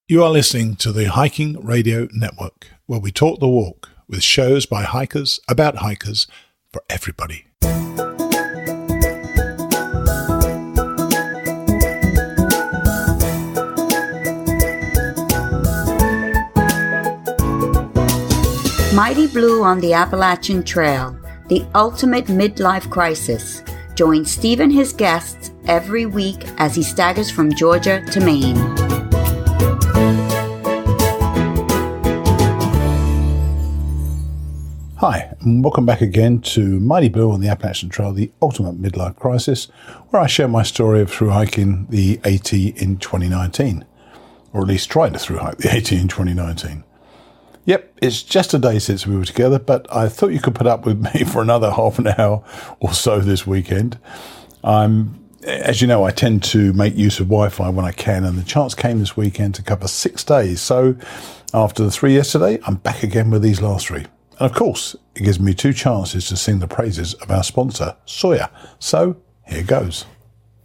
You are listening to the Hiking Radio Network, where we talk the walk with shows by hikers, about hikers, for everybody. Mighty Blue on the Appalachian Trail, the ultimate midlife crisis. Join Steve and his guests every week as he staggers from Georgia to Maine. Hi, and welcome back again to Mighty Blue on the Appalachian Trail, the ultimate midlife crisis, where I share my story of through hiking the AT in 2019, or at least trying to through hike the AT in 2019. Yep, it's just a day since we were together, but I thought you could put up with me for another half an hour or so this weekend. As you know, I tend to make use of Wi-Fi when I can, and the chance came this weekend to cover 6 days. So after the 3 yesterday, I'm back again with these last 3. And of course, it gives me 2 chances to sing the praises of our sponsor, Sawyer. So here goes.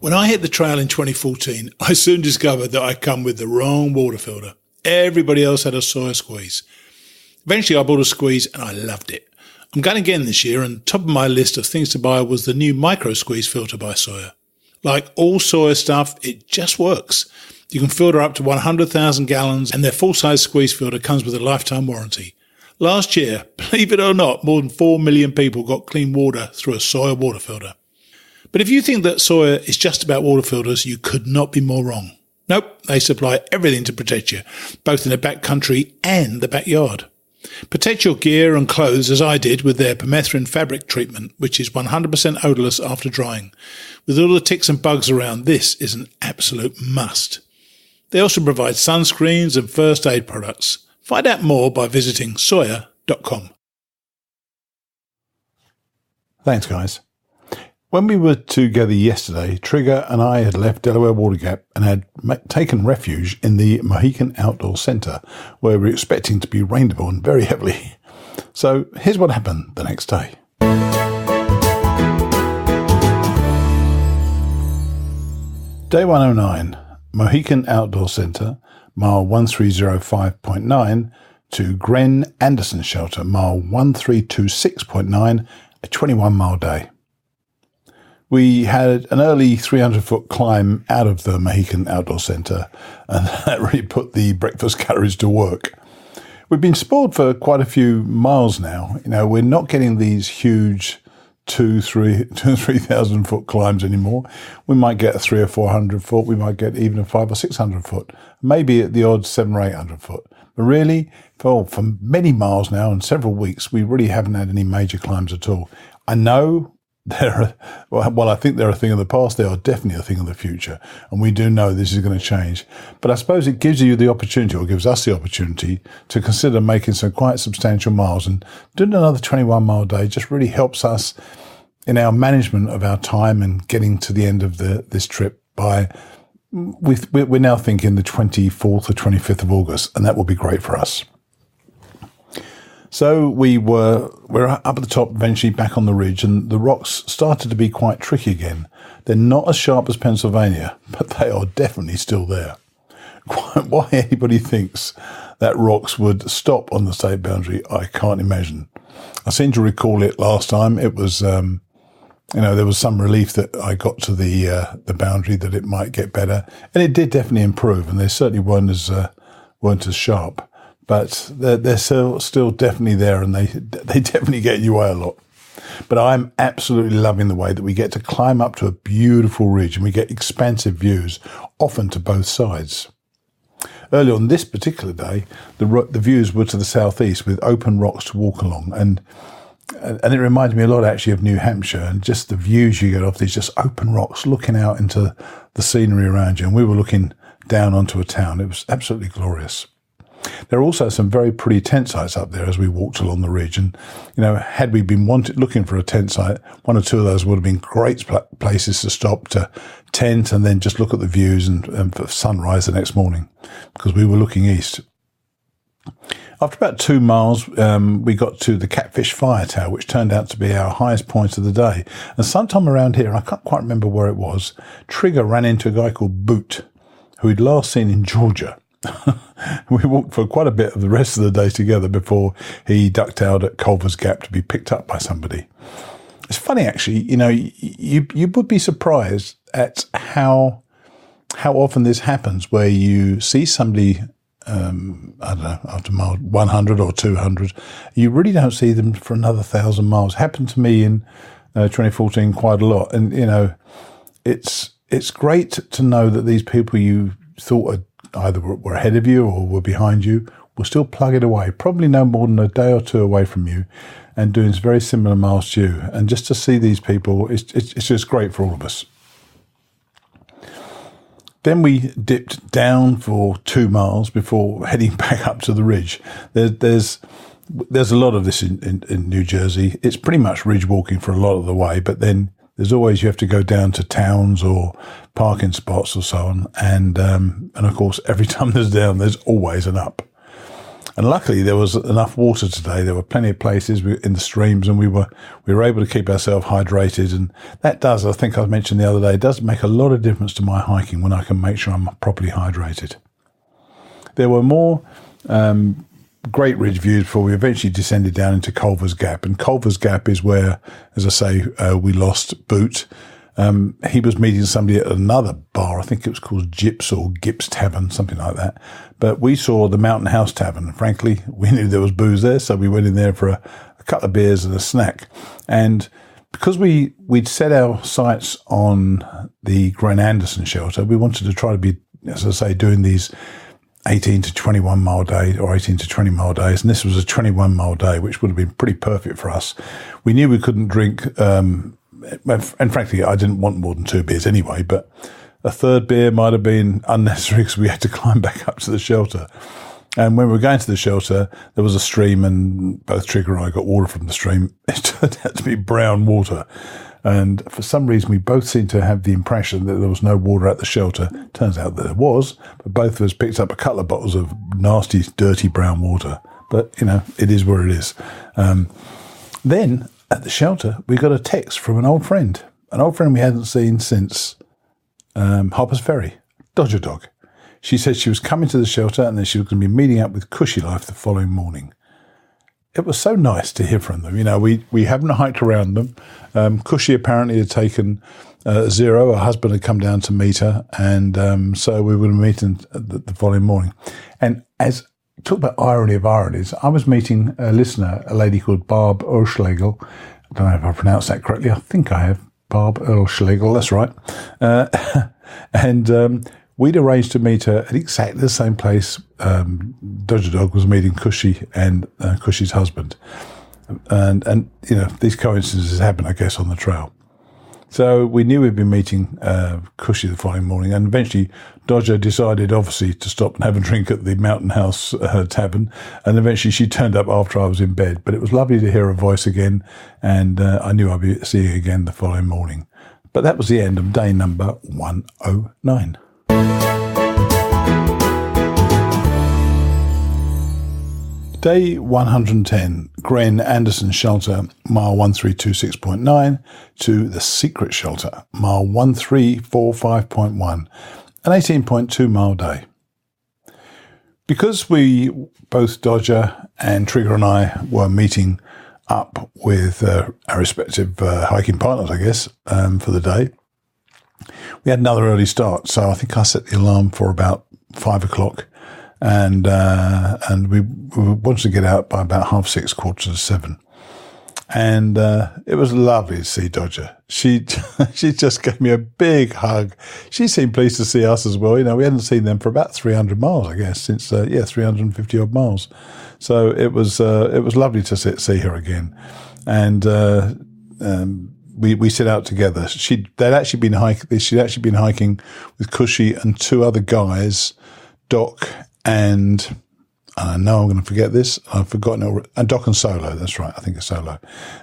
When I hit the trail in 2014, I soon discovered that I come with the wrong water filter. Everybody else had a Sawyer squeeze. Eventually, I bought a squeeze and I loved it. I'm going again this year, and top of my list of things to buy was the new micro squeeze filter by Sawyer. Like all Sawyer stuff, it just works. You can filter up to 100,000 gallons, and their full-size squeeze filter comes with a lifetime warranty. Last year, believe it or not, more than 4 million people got clean water through a Sawyer water filter. But if you think that Sawyer is just about water filters, you could not be more wrong. Nope, they supply everything to protect you, both in the backcountry and the backyard. Protect your gear and clothes as I did with their permethrin fabric treatment, which is 100% odorless after drying. With all the ticks and bugs around, this is an absolute must. They also provide sunscreens and first aid products. Find out more by visiting Sawyer.com. Thanks, guys. When we were together yesterday, Trigger and I had left Delaware Water Gap and had taken refuge in the Mohican Outdoor Centre, where we were expecting to be rained upon very heavily. So here's what happened the next day. Day 109, Mohican Outdoor Centre, mile 1305.9 to Gren Anderson Shelter, mile 1326.9, a 21-mile day. We had an early 300-foot climb out of the Mohican Outdoor Centre, and that really put the breakfast calories to work. We've been spoiled for quite a few miles now. You know, we're not getting these huge 3,000 foot climbs anymore. We might get a 300 or 400 foot. We might get even a 500 or 600 foot, maybe at the odd 700 or 800 foot. But really, for many miles now and several weeks, we really haven't had any major climbs at all. I know I think they're a thing of the past. They are definitely a thing of the future, and we do know this is going to change. But I suppose it gives you the opportunity, or gives us the opportunity, to consider making some quite substantial miles, and doing another 21-mile day just really helps us in our management of our time and getting to the end of this trip by, we're now thinking the 24th or 25th of August, and that will be great for us. So we're up at the top, eventually back on the ridge, and the rocks started to be quite tricky again. They're not as sharp as Pennsylvania, but they are definitely still there. Why anybody thinks that rocks would stop on the state boundary, I can't imagine. I seem to recall it last time. It was, there was some relief that I got to the boundary, that it might get better, and it did definitely improve, and they certainly weren't as sharp. But they're still definitely there, and they definitely get in your way a lot. But I'm absolutely loving the way that we get to climb up to a beautiful ridge, and we get expansive views, often to both sides. Early on this particular day, the views were to the southeast with open rocks to walk along, and it reminded me a lot actually of New Hampshire, and just the views you get off these just open rocks, looking out into the scenery around you. And we were looking down onto a town. It was absolutely glorious. There are also some very pretty tent sites up there as we walked along the ridge. And, had we been looking for a tent site, 1 or 2 of those would have been great places to stop, to tent, and then just look at the views and for sunrise the next morning, because we were looking east. After about 2 miles, we got to the Catfish Fire Tower, which turned out to be our highest point of the day. And sometime around here, I can't quite remember where it was, Trigger ran into a guy called Boot, who he'd last seen in Georgia. We walked for quite a bit of the rest of the day together before he ducked out at Culver's Gap to be picked up by somebody. It's funny, actually, you would be surprised at how often this happens, where you see somebody, I don't know, after mile 100 or 200, you really don't see them for another 1,000 miles. Happened to me in 2014 quite a lot. And, it's great to know that these people you thought either were ahead of you or were behind you will still plug it away, probably no more than a day or two away from you, and doing very similar miles to you. And just to see these people, it's just great for all of us. Then we dipped down for 2 miles before heading back up to the ridge. There's a lot of this in New Jersey. It's pretty much ridge walking for a lot of the way, but then there's always, you have to go down to towns or parking spots or so on. And of course, every time there's down, there's always an up. And luckily there was enough water today. There were plenty of places in the streams, and we were able to keep ourselves hydrated. And that does, I think I mentioned the other day, does make a lot of difference to my hiking when I can make sure I'm properly hydrated. There were more great ridge views before we eventually descended down into Culver's Gap. And Culver's Gap is where, as I say, we lost Boot. He was meeting somebody at another bar. I think it was called Gips or Gips Tavern, something like that. But we saw the Mountain House Tavern. Frankly, we knew there was booze there, so we went in there for a couple of beers and a snack. And because we'd set our sights on the Gren Anderson shelter, we wanted to try to be, as I say, doing these 18 to 21 mile day or 18 to 20 mile days. And this was a 21 mile day, which would have been pretty perfect for us. We knew we couldn't drink, and frankly, I didn't want more than 2 beers anyway, but a third beer might have been unnecessary because we had to climb back up to the shelter. And when we were going to the shelter, there was a stream, and both Trigger and I got water from the stream. It turned out to be brown water. And for some reason, we both seemed to have the impression that there was no water at the shelter. Turns out that there was, but both of us picked up a couple of bottles of nasty, dirty brown water. But, it is where it is. Then, at the shelter, we got a text from an old friend we hadn't seen since Harper's Ferry, Dodger Dog. She said she was coming to the shelter and then she was going to be meeting up with Cushy Life the following morning. It was so nice to hear from them. We haven't hiked around them. Cushy apparently had taken Zero. Her husband had come down to meet her, and so we were meeting the following morning. And as talk about irony of ironies, I was meeting a listener, a lady called Barb Erschlegel. I don't know if I pronounced that correctly. I think I have. Barb Erschlegel, that's right. And we'd arranged to meet her at exactly the same place Dodger Dog was meeting Cushy and Cushy's husband. And these coincidences happen, I guess, on the trail. So we knew we'd be meeting Cushy the following morning, and eventually Dodger decided, obviously, to stop and have a drink at the Mountain House Tavern, and eventually she turned up after I was in bed. But it was lovely to hear her voice again, and I knew I'd be seeing her again the following morning. But that was the end of day number 109. Day 110, Gren Anderson Shelter, mile 1326.9 to the Secret Shelter, mile 1345.1, an 18.2 mile day. Because we, both Dodger and Trigger and I, were meeting up with our respective hiking partners, I guess, for the day, we had another early start. So I think I set the alarm for about 5 o'clock. And we wanted to get out by about 6:30, 7:15. And it was lovely to see Dodger. She just gave me a big hug. She seemed pleased to see us as well. We hadn't seen them for about 300 miles, I guess, since 350 odd miles. So it was lovely to see her again. And we set out together. She'd actually been hiking with Cushy and 2 other guys, Doc and I know I'm going to forget this. I've forgotten it. And Doc and Solo. That's right. I think it's Solo.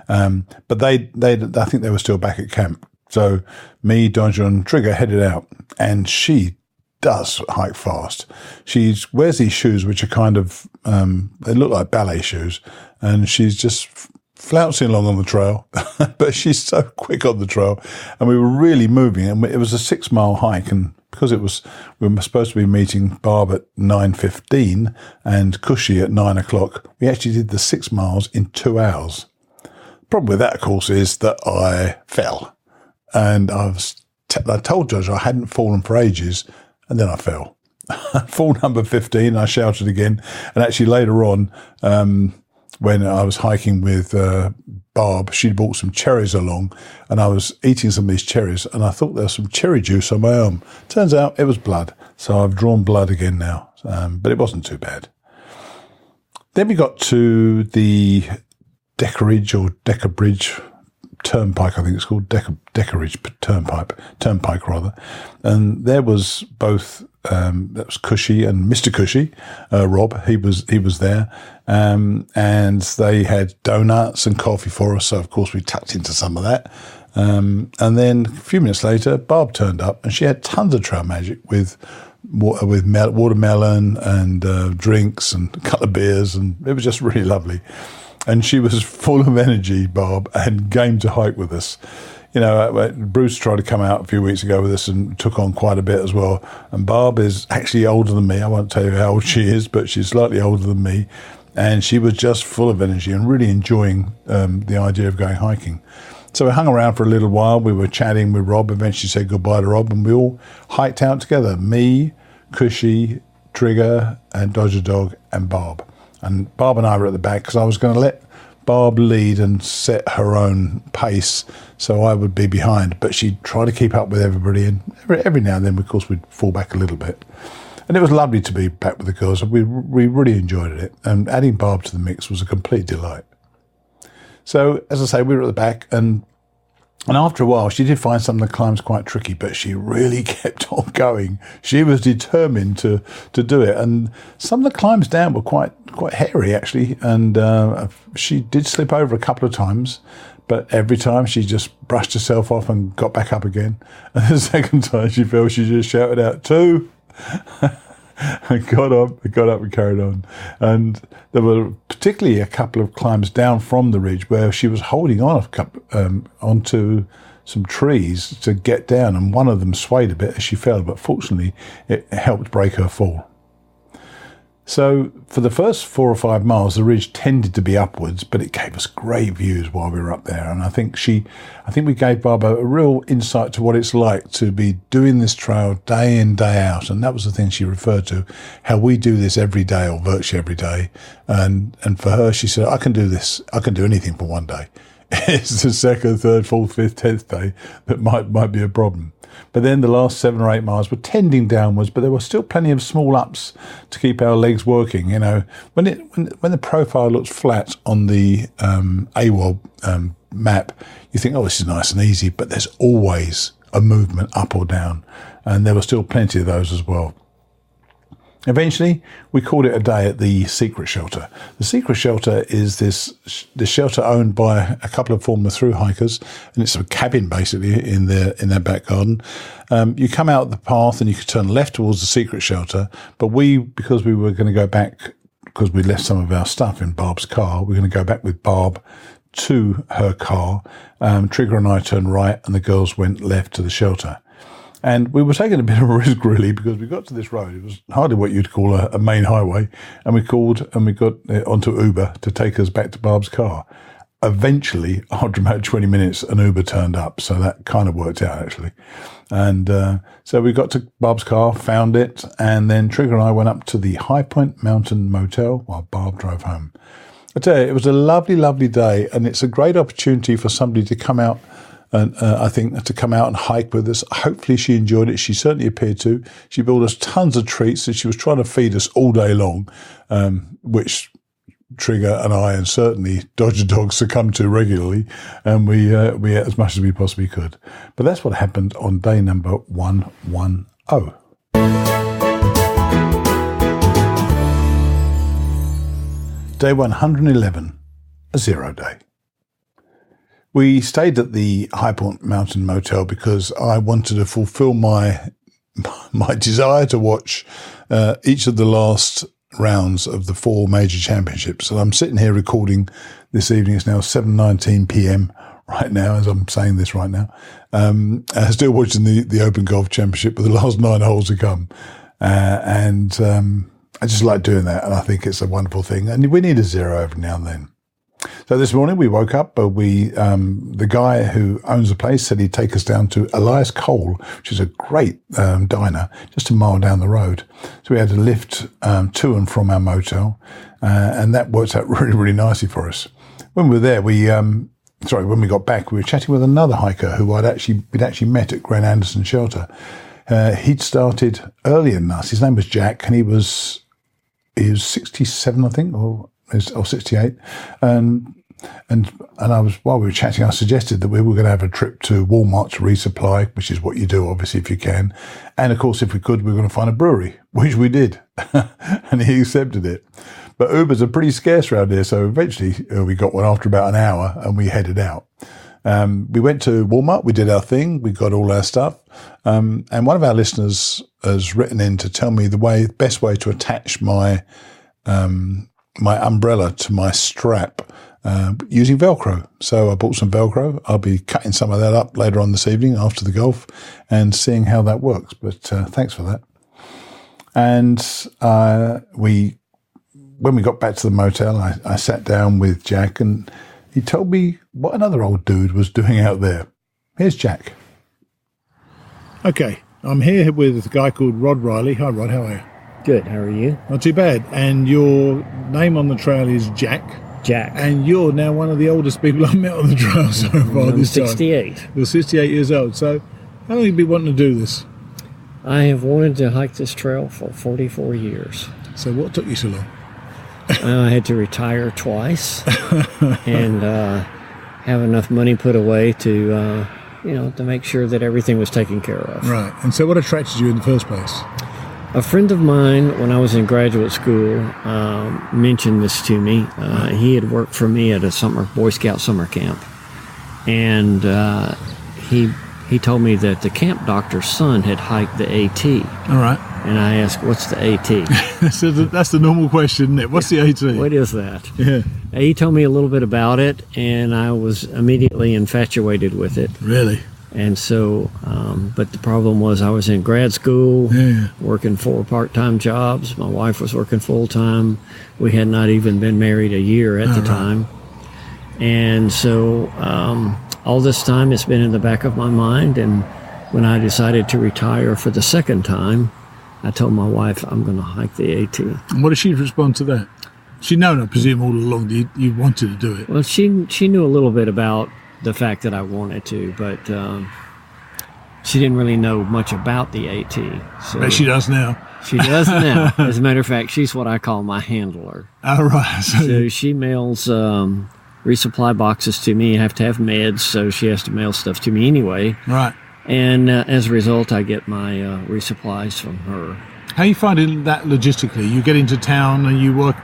But I think they were still back at camp. So me, Dodger, and Trigger headed out, and she does hike fast. She wears these shoes, which are kind of, they look like ballet shoes, and she's just flouncing along on the trail, but she's so quick on the trail, and we were really moving, and it was a 6 mile hike, and because we were supposed to be meeting Barb at 9:15 and Cushy at 9 o'clock, we actually did the 6 miles in 2 hours. The problem with that, of course, is that I fell. And I told Judge I hadn't fallen for ages, and then I fell. Fall number 15, I shouted again. And actually later on, when I was hiking with Barb, she'd brought some cherries along, and I was eating some of these cherries, and I thought there was some cherry juice on my arm. Turns out it was blood. So I've drawn blood again now, but it wasn't too bad. Then we got to the Deckeridge Turnpike, I think it's called, Deckeridge Turnpike rather. And there was both, that was Cushy and Mr. Cushy, Rob, he was there. And they had donuts and coffee for us. So of course we tucked into some of that. And then a few minutes later, Barb turned up and she had tons of trail magic with watermelon and drinks and a couple of beers. And it was just really lovely. And she was full of energy, Barb, and game to hike with us. You know, Bruce tried to come out a few weeks ago with us and took on quite a bit as well. And Barb is actually older than me. I won't tell you how old she is, but she's slightly older than me. And she was just full of energy and really enjoying the idea of going hiking. So we hung around for a little while. We were chatting with Rob, eventually said goodbye to Rob, and we all hiked out together. Me, Cushy, Trigger, and Dodger Dog, and Barb. And Barb and I were at the back because I was going to let Barb lead and set her own pace, so I would be behind. But she'd try to keep up with everybody, and every now and then, of course, we'd fall back a little bit. And it was lovely to be back with the girls. We really enjoyed it, and adding Barb to the mix was a complete delight. So, as I say, we were at the back, and after a while, she did find some of the climbs quite tricky, but she really kept on going. She was determined to do it, and some of the climbs down were quite hairy, actually, and she did slip over a couple of times, but every time she just brushed herself off and got back up again. And the second time she fell, she just shouted out, 2! and got up and carried on. And there were particularly a couple of climbs down from the ridge where she was holding on onto some trees to get down, and one of them swayed a bit as she fell, but fortunately it helped break her fall. So for the first 4 or 5 miles, the ridge tended to be upwards, but it gave us great views while we were up there. And I think we gave Barb a real insight to what it's like to be doing this trail day in, day out. And that was the thing she referred to, how we do this every day or virtually every day. And for her, she said, I can do this. I can do anything for one day. It's the second, third, fourth, fifth, 10th day that might be a problem. But then the last 7 or 8 miles were tending downwards, but there were still plenty of small ups to keep our legs working. You know, when the profile looks flat on the AWOL map, you think, oh, this is nice and easy, but there's always a movement up or down, and there were still plenty of those as well. Eventually, we called it a day at the Secret Shelter. The Secret Shelter is the shelter owned by a couple of former through hikers, and it's a cabin basically in their back garden. You come out the path and you can turn left towards the Secret Shelter, but because we were going to go back, because we left some of our stuff in Barb's car, we're going to go back with Barb to her car. Trigger and I turned right, and the girls went left to the shelter. And we were taking a bit of a risk, really, because we got to this road. It was hardly what you'd call a main highway. And we called and we got onto Uber to take us back to Barb's car. Eventually, after about 20 minutes, an Uber turned up. So that kind of worked out, actually. And so we got to Barb's car, found it, and then Trigger and I went up to the High Point Mountain Motel while Barb drove home. I tell you, it was a lovely, lovely day, and it's a great opportunity for somebody to come out. And I think to come out and hike with us. Hopefully she enjoyed it. She certainly appeared to. She brought us tons of treats, and she was trying to feed us all day long, which Trigger and I, and certainly Dodger Dog, succumbed to regularly. And we ate as much as we possibly could. But that's what happened on day number 110. Day 111, a 0 day. We stayed at the High Point Mountain Motel because I wanted to fulfill my desire to watch each of the last rounds of the 4 major championships. And I'm sitting here recording this evening. It's now 7:19 p.m. right now as I'm saying this right now. Still watching the Open Golf Championship, but the last 9 holes to come. And I just like doing that, and I think it's a wonderful thing. And we need a zero every now and then. So this morning we woke up, but the guy who owns the place said he'd take us down to Elias Cole, which is a great diner just a mile down the road. So we had a lift to and from our motel, and that worked out really, really nicely for us. When we were there, when we got back, we were chatting with another hiker who we'd actually met at Gren Anderson Shelter. He'd started earlier than us. His name was Jack, and he was 67, I think, or 68. And while we were chatting, I suggested that we were going to have a trip to Walmart to resupply, which is what you do, obviously, if you can. And of course, if we could, we were going to find a brewery, which we did. And he accepted it. But Ubers are pretty scarce around here. So eventually we got one after about an hour and we headed out. We went to Walmart. We did our thing. We got all our stuff. And one of our listeners has written in to tell me the best way to attach my umbrella to my strap using Velcro. So I bought some Velcro. I'll be cutting some of that up later on this evening after the golf and seeing how that works. But thanks for that. And when we got back to the motel, I sat down with Jack and he told me what another old dude was doing out there. Here's Jack. Okay, I'm here with a guy called Rod Riley. Hi, Rod, how are you? Good, how are you? Not too bad. And your name on the trail is Jack. Jack. And you're now one of the oldest people I've met on the trail so far this time. 68. You're 68 years old. So how long have you been wanting to do this? I have wanted to hike this trail for 44 years. So what took you so long? I had to retire twice and have enough money put away to make sure that everything was taken care of. Right. And so what attracted you in the first place? A friend of mine, when I was in graduate school, mentioned this to me. He had worked for me at a Boy Scout summer camp. And he told me that the camp doctor's son had hiked the AT. All right. And I asked, what's the AT? So that's the normal question, isn't it? What's the AT? What is that? Yeah. He told me a little bit about it, and I was immediately infatuated with it. Really? And so, but the problem was I was in grad school, working 4 part-time jobs. My wife was working full-time. We had not even been married a year at the time. And so all this time it's been in the back of my mind, and when I decided to retire for the second time, I told my wife I'm going to hike the AT. And what did she respond to that? She'd known, I presume, all along that you wanted to do it. Well, she knew a little bit about the fact that I wanted to, but she didn't really know much about the AT. So but she does now. She does now. As a matter of fact, she's what I call my handler. Oh, right. So she mails resupply boxes to me. I have to have meds, so she has to mail stuff to me anyway. Right. And as a result, I get my resupplies from her. How are you finding that logistically? You get into town and you work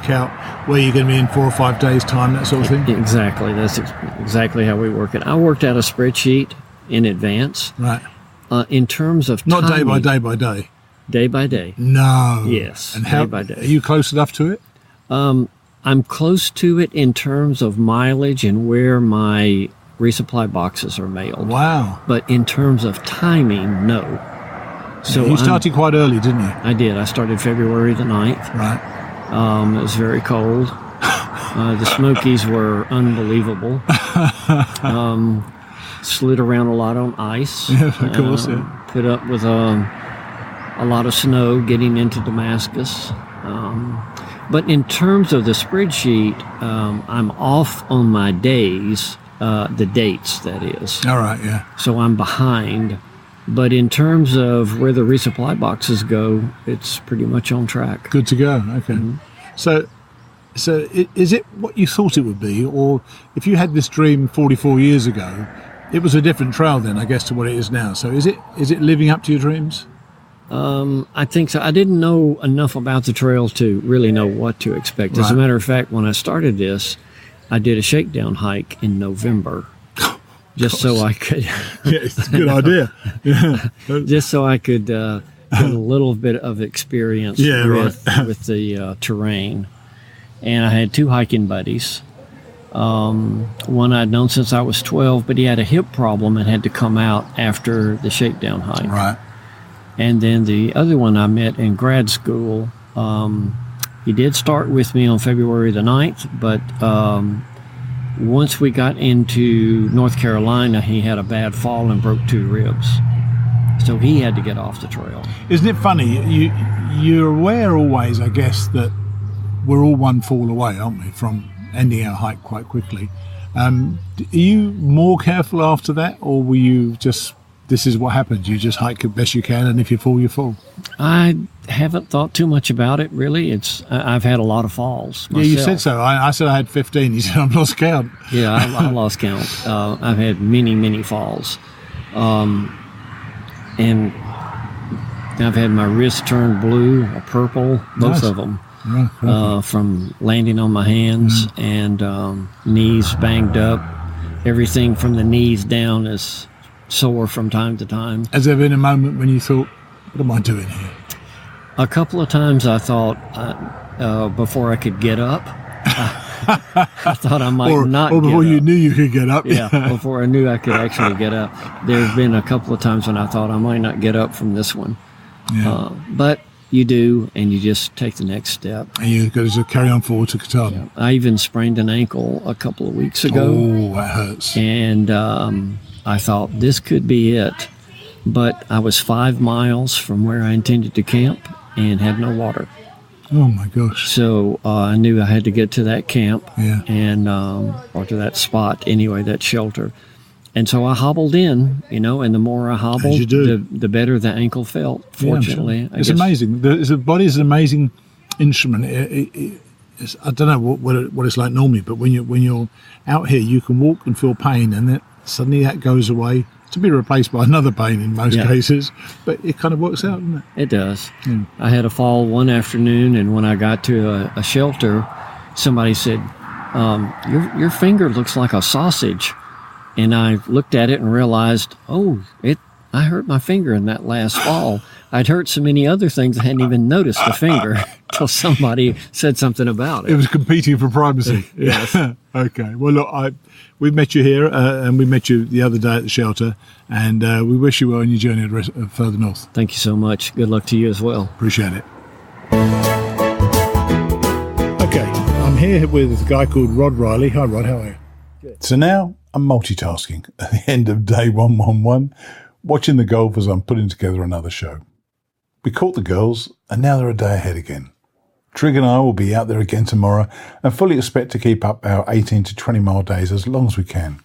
out where you're going to be in 4 or 5 days' time, that sort of thing? Exactly. That's exactly how we work it. I worked out a spreadsheet in advance. Right. In terms of not timing, day by day by day? Day by day. No. Yes, and day by day. Are you close enough to it? I'm close to it in terms of mileage and where my resupply boxes are mailed. Wow. But in terms of timing, no. So you started quite early, didn't you? I did. I started February the 9th. Right. It was very cold. The Smokies were unbelievable. Slid around a lot on ice. Yeah, of course, yeah. Put up with a lot of snow getting into Damascus. But in terms of the spreadsheet, I'm off on my days, the dates, that is. All right, yeah. So I'm behind. But in terms of where the resupply boxes go, it's pretty much on track. Good to go. Okay. Mm-hmm. So is it what you thought it would be? Or if you had this dream 44 years ago, it was a different trail then, I guess, to what it is now. So is it living up to your dreams? I think so. I didn't know enough about the trail to really know what to expect. As a matter of fact, when I started this, I did a shakedown hike in November. Just so I could... Yeah, it's a good idea. Yeah. Just so I could get a little bit of experience with the terrain. And I had 2 hiking buddies. One I'd known since I was 12, but he had a hip problem and had to come out after the shakedown hike. Right. And then the other one I met in grad school, he did start with me on February the 9th, but once we got into North Carolina, he had a bad fall and broke 2 ribs. So he had to get off the trail. Isn't it funny? You're aware always, I guess, that we're all one fall away, aren't we, from ending our hike quite quickly. Are you more careful after that, or were you just, this is what happens, you just hike the best you can, and if you fall, you fall? I haven't thought too much about it, really. I've had a lot of falls myself. Yeah, you said so. I said I had 15. You said I've lost count. Yeah, I lost count. I've had many, many falls. And I've had my wrist turned blue or purple, both of them. From landing on my hands and knees banged up. Everything from the knees down is sore from time to time. Has there been a moment when you thought, what am I doing here? A couple of times I thought, before I could get up, I thought I might not get up. Or before you knew you could get up. Yeah, before I knew I could actually get up. There have been a couple of times when I thought I might not get up from this one. Yeah. But you do, and you just take the next step. And you got to carry on forward to Katahdin. Yeah. I even sprained an ankle a couple of weeks ago. Oh, that hurts. And I thought this could be it. But I was 5 miles from where I intended to camp and had no water. Oh, my gosh. So I knew I had to get to that camp and or to that spot anyway, that shelter. And so I hobbled in, and the more I hobbled, the better the ankle felt, fortunately. Yeah, it's amazing. The body is an amazing instrument. I don't know what it's like normally, but when you're out here, you can walk and feel pain, and then suddenly that goes away to be replaced by another pain in most cases. But it kind of works out, doesn't it? It does. Yeah. I had a fall one afternoon, and when I got to a shelter, somebody said, your finger looks like a sausage. And I looked at it and realized, I hurt my finger in that last fall. I'd hurt so many other things I hadn't even noticed the finger until somebody said something about it. It was competing for primacy. Yes. Okay. Well, look, we met you here, and we met you the other day at the shelter, and we wish you well on your journey further north. Thank you so much. Good luck to you as well. Appreciate it. Okay, I'm here with a guy called Rod Riley. Hi, Rod. How are you? Good. So now I'm multitasking at the end of day 111, watching the golf as I'm putting together another show. We caught the girls, and now they're a day ahead again. Trig and I will be out there again tomorrow and fully expect to keep up our 18 to 20 mile days as long as we can.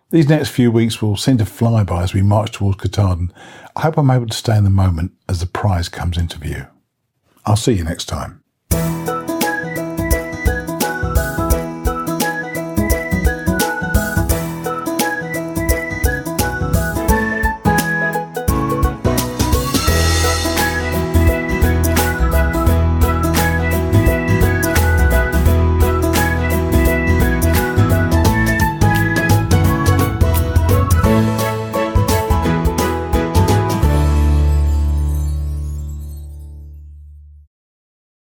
These next few weeks will seem to fly by as we march towards Katahdin. I hope I'm able to stay in the moment as the prize comes into view. I'll see you next time.